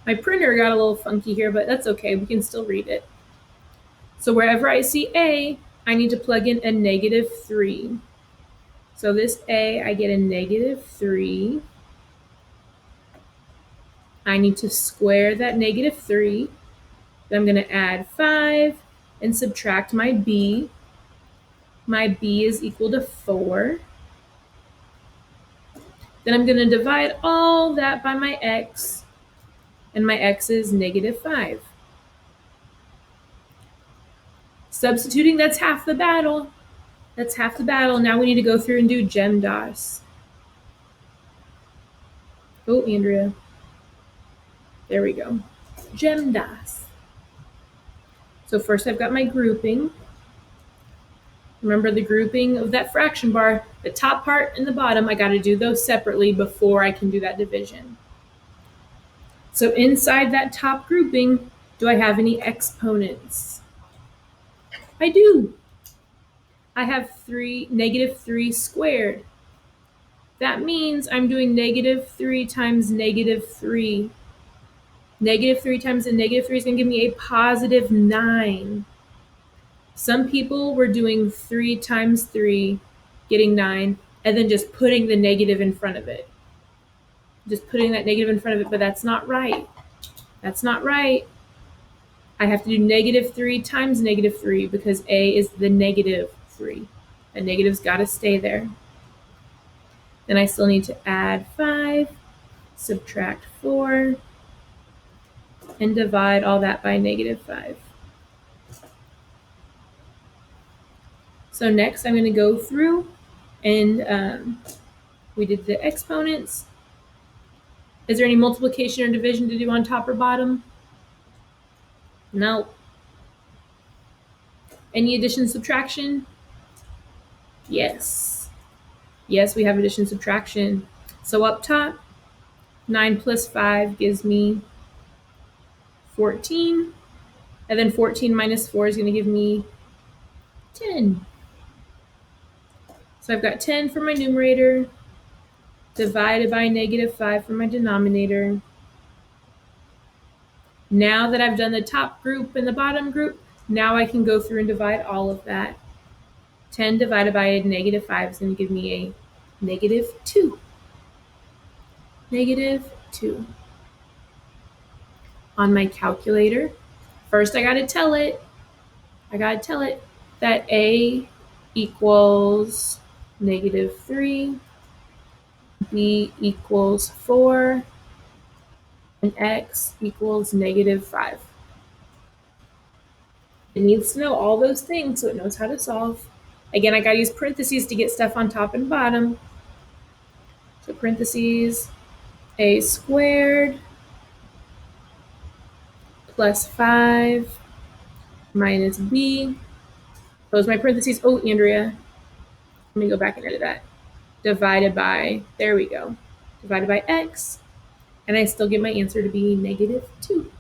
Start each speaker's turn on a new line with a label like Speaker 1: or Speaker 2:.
Speaker 1: My printer got a little funky here, but that's okay. We can still read it. So wherever I see A, I need to plug in a -3. So this A, I get a -3. I need to square that -3. Then I'm going to add 5 and subtract my B. My B is equal to 4. Then I'm going to divide all that by my X, and my X is -5. Substituting, that's half the battle. That's half the battle. Now we need to go through and do GEMDAS. Oh, Andrea. There we go. GEMDAS. So first I've got my grouping. Remember the grouping of that fraction bar, the top part and the bottom, I got to do those separately before I can do that division. So inside that top grouping, do I have any exponents? I do. I have -3 squared. That means I'm doing -3 times -3. -3 times a -3 is going to give me a +9. Some people were doing 3 times 3, getting 9, and then just putting the negative in front of it. Just putting that negative in front of it, but that's not right. That's not right. I have to do -3 times -3 because A is the -3. The negative's got to stay there. Then I still need to add 5, subtract 4, and divide all that by -5. So next I'm going to go through and we did the exponents. Is there any multiplication or division to do on top or bottom? No. Any addition, subtraction? Yes. Yes, we have addition, subtraction. So up top, 9 plus 5 gives me 14. And then 14 minus 4 is going to give me 10. So I've got 10 for my numerator, divided by -5 for my denominator. Now that I've done the top group and the bottom group, now I can go through and divide all of that. 10 divided by a -5 is going to give me a -2. -2. On my calculator, first I got to tell it that A equals -3, B equals 4, and X equals -5. It needs to know all those things so it knows how to solve. Again, I got to use parentheses to get stuff on top and bottom. So parentheses, A squared plus 5 minus B. Close my parentheses. Oh, Andrea, let me go back and edit that. Divided by, there we go, divided by X. And I still get my answer to be -2.